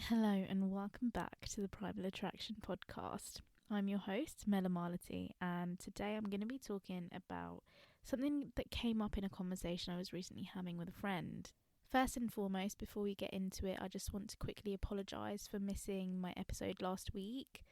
Hello and welcome back to the Primal Attraction podcast. I'm your host, Mela Marlety, and today I'm going to be talking about something that came up in a conversation I was recently having with a friend. First and foremost, before we get into it, I just want to quickly apologise for missing my episode last week.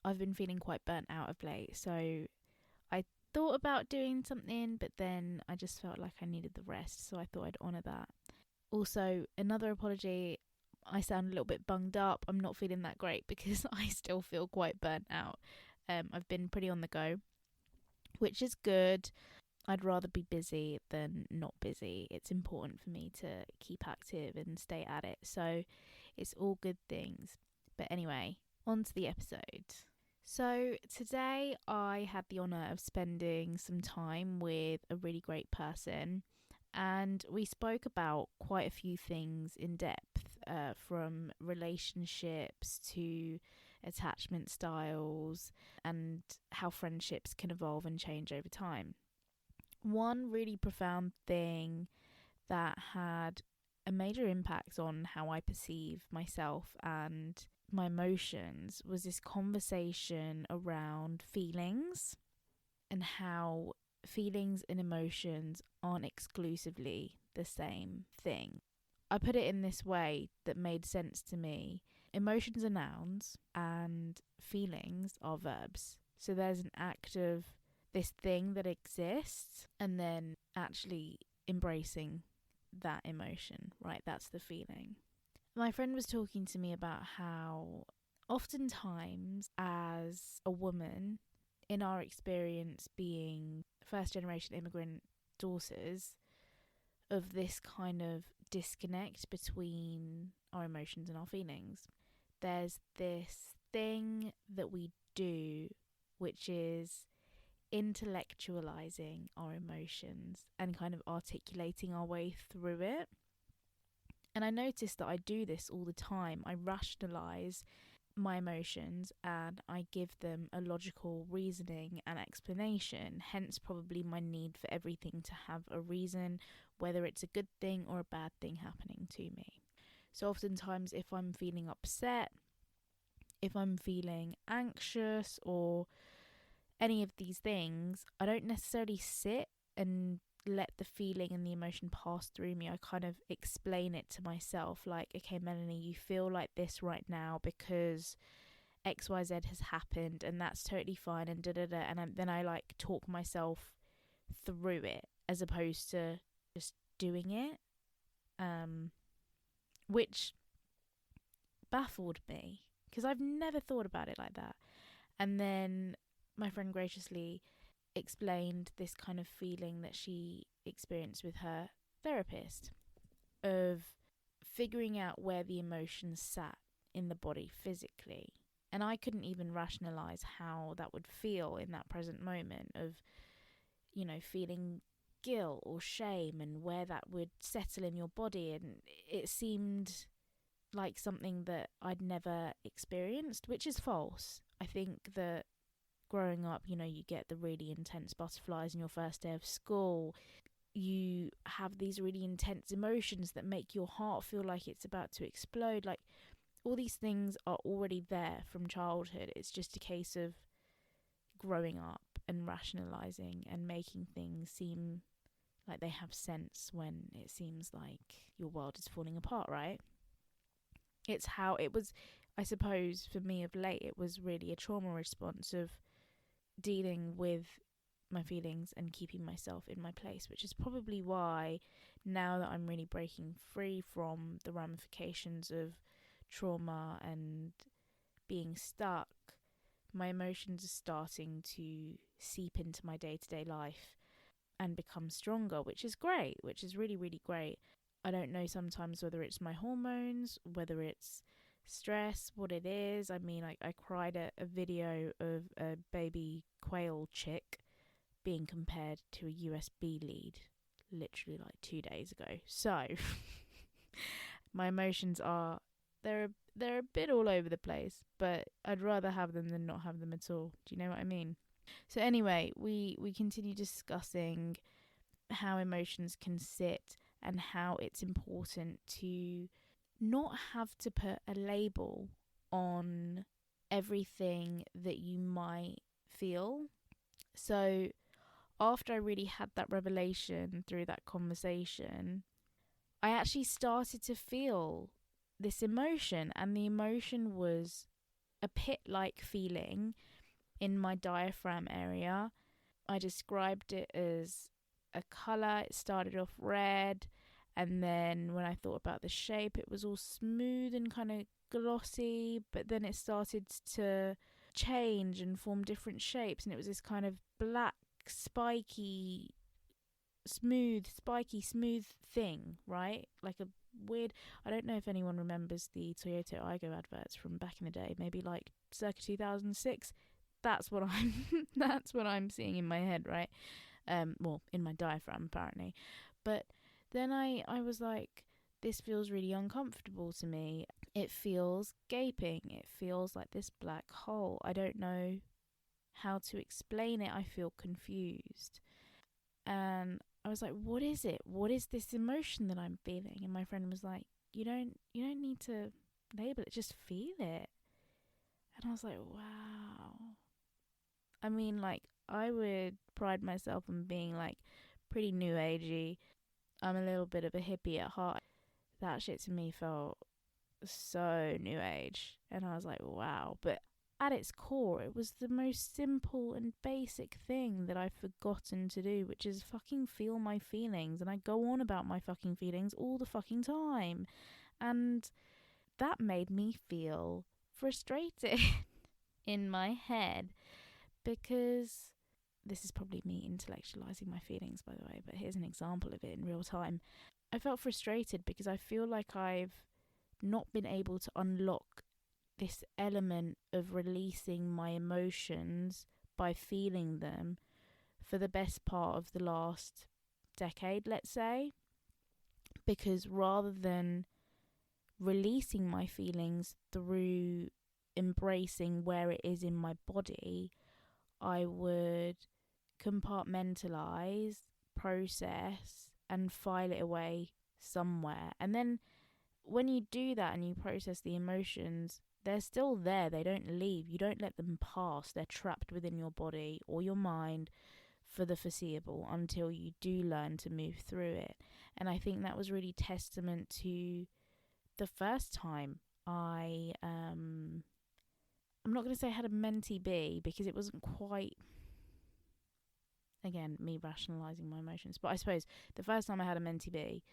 I've been feeling quite burnt out of late, so I thought about doing something, but then I just felt like I needed the rest, so I thought I'd honour that. Also, another apology, I sound a little bit bunged up. I'm not feeling that great because I still feel quite burnt out. I've been pretty on the go, which is good. I'd rather be busy than not busy. It's important for me to keep active and stay at it. So it's all good things. But anyway, on to the episode. So today I had the honour of spending some time with a really great person, and we spoke about quite a few things in depth, from relationships to attachment styles and how friendships can evolve and change over time. One really profound thing that had a major impact on how I perceive myself and my emotions was this conversation around feelings and how feelings and emotions aren't exclusively the same thing. I put it in this way that made sense to me. Emotions are nouns and feelings are verbs. So there's an act of this thing that exists and then actually embracing that emotion, right? That's the feeling. My friend was talking to me about how oftentimes as a woman, in our experience being first generation immigrant daughters, of this kind of disconnect between our emotions and our feelings. There's this thing that we do which is intellectualizing our emotions and kind of articulating our way through it. And I notice that I do this all the time. I rationalize my emotions and I give them a logical reasoning and explanation, hence probably my need for everything to have a reason, whether it's a good thing or a bad thing happening to me. So oftentimes if I'm feeling upset, if I'm feeling anxious or any of these things, I don't necessarily sit and let the feeling and the emotion pass through me. I kind of explain it to myself, like, okay, Melanie, you feel like this right now because XYZ has happened and that's totally fine and da-da-da, and then I like talk myself through it as opposed to just doing it, which baffled me because I've never thought about it like that. And then my friend graciously explained this kind of feeling that she experienced with her therapist of figuring out where the emotions sat in the body physically. And I couldn't even rationalize how that would feel in that present moment of, feeling guilt or shame and where that would settle in your body. And it seemed like something that I'd never experienced, which is false. I think that growing up, you get the really intense butterflies in your first day of school. You have these really intense emotions that make your heart feel like it's about to explode. Like, all these things are already there from childhood. It's just a case of growing up and rationalizing and making things seem like they have sense when it seems like your world is falling apart, right? It's how it was, I suppose, for me of late, it was really a trauma response of dealing with my feelings and keeping myself in my place, which is probably why now that I'm really breaking free from the ramifications of trauma and being stuck, my emotions are starting to seep into my day-to-day life and become stronger, which is great, which is really, really great. I don't know sometimes whether it's my hormones, whether it's stress, what it is. I mean, I cried at a video of a baby quail chick being compared to a USB lead literally like 2 days ago. So my emotions are, they're a bit all over the place, but I'd rather have them than not have them at all. Do you know what I mean? So anyway, we continue discussing how emotions can sit and how it's important to not have to put a label on everything that you might feel. So after I really had that revelation through that conversation, I actually started to feel this emotion, and the emotion was a pit like feeling in my diaphragm area. I described it as a colour. It started off red, and then when I thought about the shape, it was all smooth and kind of glossy, but then it started to change and form different shapes, and it was this kind of black, spiky, smooth thing, right? Like a weird. I don't know if anyone remembers the Toyota Aygo adverts from back in the day, maybe like circa 2006. That's what I'm that's what I'm seeing in my head, right? Well, in my diaphragm apparently. But then I was like, this feels really uncomfortable to me. It feels gaping. It feels like this black hole. I don't know how to explain it. I feel confused. And I was like, what is it? What is this emotion that I'm feeling? And my friend was like, you don't need to label it, just feel it. And I was like, wow. I mean, like, I would pride myself on being like pretty new agey. I'm a little bit of a hippie at heart. That shit to me felt so new age. And I was like, wow. But at its core, it was the most simple and basic thing that I've forgotten to do, which is fucking feel my feelings. And I go on about my fucking feelings all the fucking time. And that made me feel frustrated in my head, because this is probably me intellectualizing my feelings, by the way, but here's an example of it in real time. I felt frustrated because I feel like I've not been able to unlock this element of releasing my emotions by feeling them for the best part of the last decade, let's say. Because rather than releasing my feelings through embracing where it is in my body, I would compartmentalize, process, and file it away somewhere. And then when you do that and you process the emotions, they're still there. They don't leave. You don't let them pass. They're trapped within your body or your mind for the foreseeable until you do learn to move through it. And I think that was really testament to the first time I'm not going to say I had a mentee B, because it wasn't quite, again, me rationalising my emotions. But I suppose the first time I had a mentee B,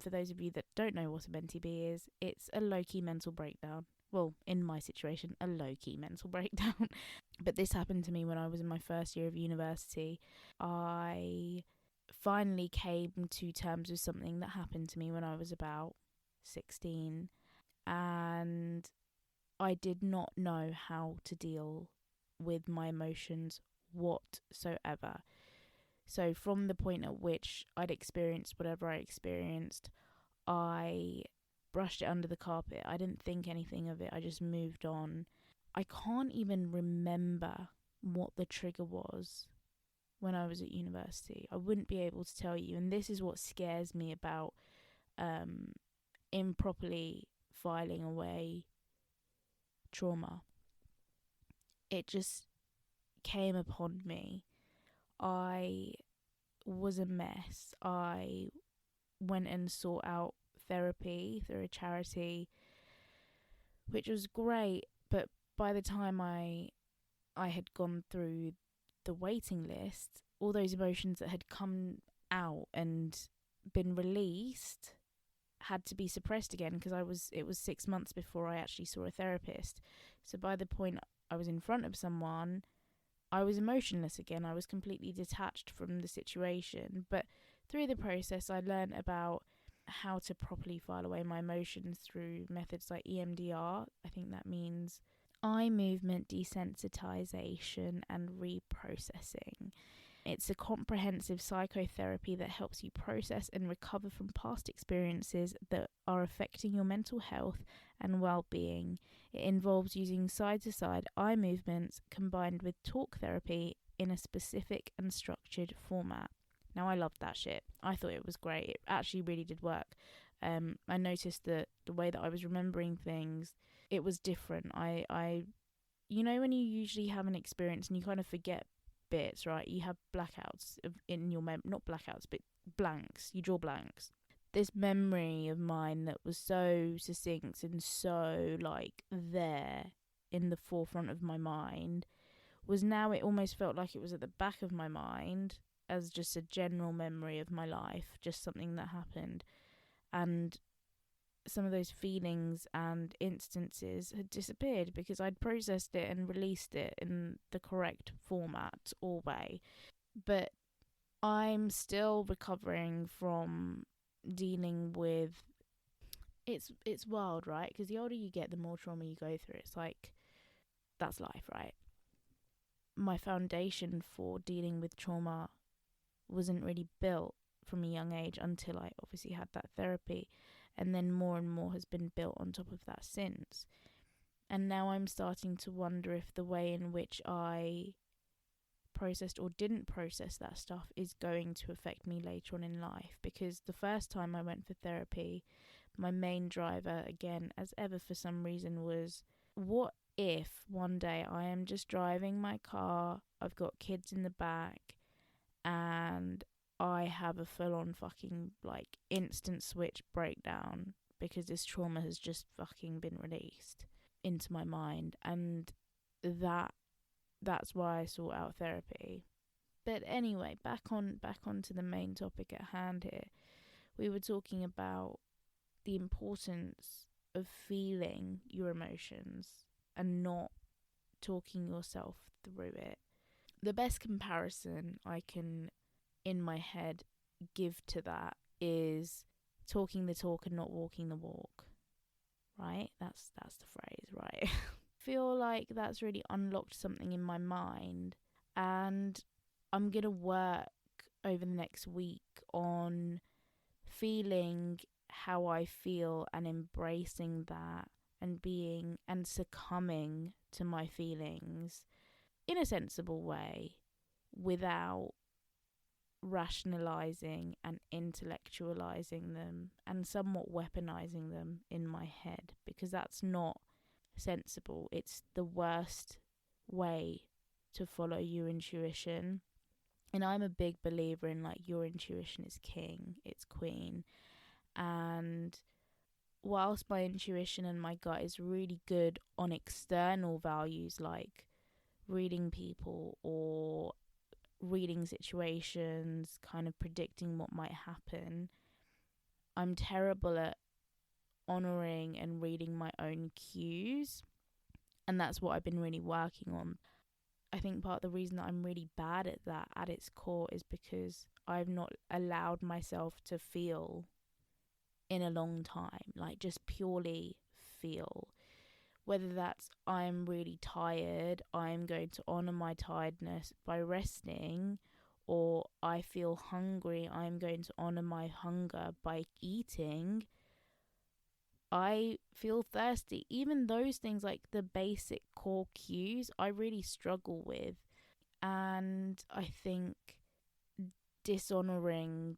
for those of you that don't know what a mentee B is, it's a low-key mental breakdown. Well, in my situation, a low-key mental breakdown. But this happened to me when I was in my first year of university. I finally came to terms with something that happened to me when I was about 16. And I did not know how to deal with my emotions whatsoever. So from the point at which I'd experienced whatever I experienced, I brushed it under the carpet. I didn't think anything of it. I just moved on. I can't even remember what the trigger was when I was at university. I wouldn't be able to tell you. And this is what scares me about improperly filing away trauma. It just came upon me. I was a mess. I went and sought out therapy through a charity, which was great, but by the time I had gone through the waiting list, all those emotions that had come out and been released had to be suppressed again, because it was 6 months before I actually saw a therapist. So by the point I was in front of someone, I was emotionless again. I was completely detached from the situation. But through the process, I learned about how to properly file away my emotions through methods like EMDR. I think that means eye movement desensitization and reprocessing. It's a comprehensive psychotherapy that helps you process and recover from past experiences that are affecting your mental health and well-being. It involves using side-to-side eye movements combined with talk therapy in a specific and structured format. Now, I loved that shit. I thought it was great. It actually really did work. I noticed that the way that I was remembering things, it was different. You know, when you usually have an experience and you kind of forget bits, right? You have blackouts in your not blackouts, but blanks. You draw blanks. This memory of mine that was so succinct and so like there in the forefront of my mind was now, it almost felt like it was at the back of my mind as just a general memory of my life, just something that happened. And some of those feelings and instances had disappeared because I'd processed it and released it in the correct format or way. But I'm still recovering from dealing with it's wild, right? Because the older you get, the more trauma you go through. It's like, that's life, right? My foundation for dealing with trauma wasn't really built from a young age until I obviously had that therapy, and then more and more has been built on top of that since. And now I'm starting to wonder if the way in which I processed or didn't process that stuff is going to affect me later on in life. Because the first time I went for therapy, my main driver, again as ever for some reason, was, what if one day I am just driving my car, I've got kids in the back, and I have a full on fucking like instant switch breakdown because this trauma has just fucking been released into my mind. And that's why I sought out therapy. But anyway, back onto the main topic at hand here. We were talking about the importance of feeling your emotions and not talking yourself through it. The best comparison I can in my head give to that is talking the talk and not walking the walk, right? That's the phrase, right? Feel like that's really unlocked something in my mind, and I'm gonna work over the next week on feeling how I feel and embracing that and being and succumbing to my feelings in a sensible way without rationalizing and intellectualizing them and somewhat weaponizing them in my head, because that's not sensible. It's the worst way to follow your intuition. And I'm a big believer in like, your intuition is king, it's queen. And whilst my intuition and my gut is really good on external values like reading people or reading situations, kind of predicting what might happen, I'm terrible at honouring and reading my own cues. And that's what I've been really working on. I think part of the reason that I'm really bad at that at its core is because I've not allowed myself to feel in a long time, like just purely feel. Whether that's I'm really tired, I'm going to honour my tiredness by resting, or I feel hungry, I'm going to honour my hunger by eating. I feel thirsty. Even those things, like the basic core cues, I really struggle with. And I think dishonouring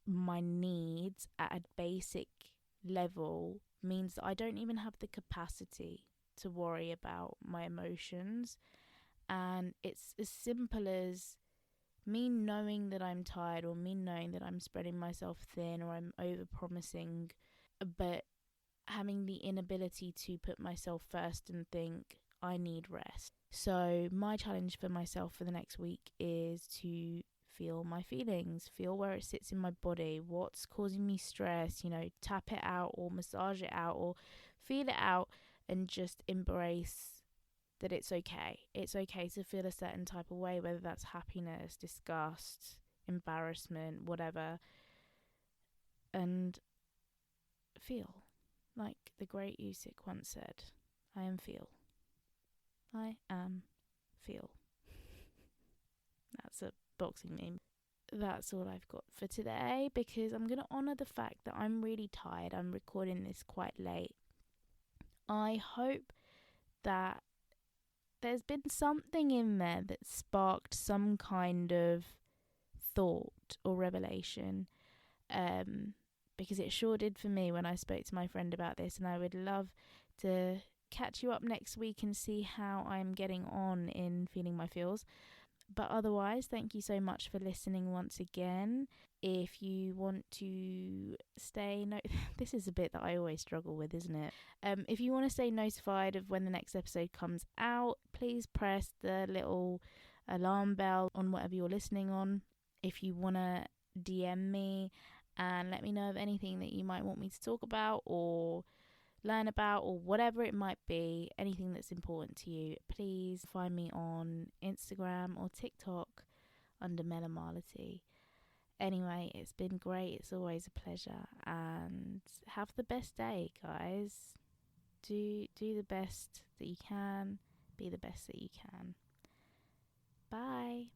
my needs at a basic level means that I don't even have the capacity to worry about my emotions. And it's as simple as me knowing that I'm tired, or me knowing that I'm spreading myself thin, or I'm over promising, but having the inability to put myself first and think I need rest. So my challenge for myself for the next week is to feel my feelings, feel where it sits in my body, what's causing me stress, tap it out or massage it out or feel it out, and just embrace that it's okay. It's okay to feel a certain type of way, whether that's happiness, disgust, embarrassment, whatever, and feel. Like the great Usyk once said, I am feel. I am feel. That's a boxing meme. That's all I've got for today, because I'm going to honour the fact that I'm really tired. I'm recording this quite late. I hope that there's been something in there that sparked some kind of thought or revelation. because it sure did for me when I spoke to my friend about this, and I would love to catch you up next week and see how I'm getting on in feeling my feels. But otherwise, thank you so much for listening once again. If you want to this is a bit that I always struggle with, isn't it? If you want to stay notified of when the next episode comes out, please press the little alarm bell on whatever you're listening on. If you want to DM me and let me know of anything that you might want me to talk about or learn about, or whatever it might be, anything that's important to you, please find me on Instagram or TikTok under Melamality. Anyway, it's been great. It's always a pleasure, and have the best day, guys. Do the best that you can. Be the best that you can. Bye.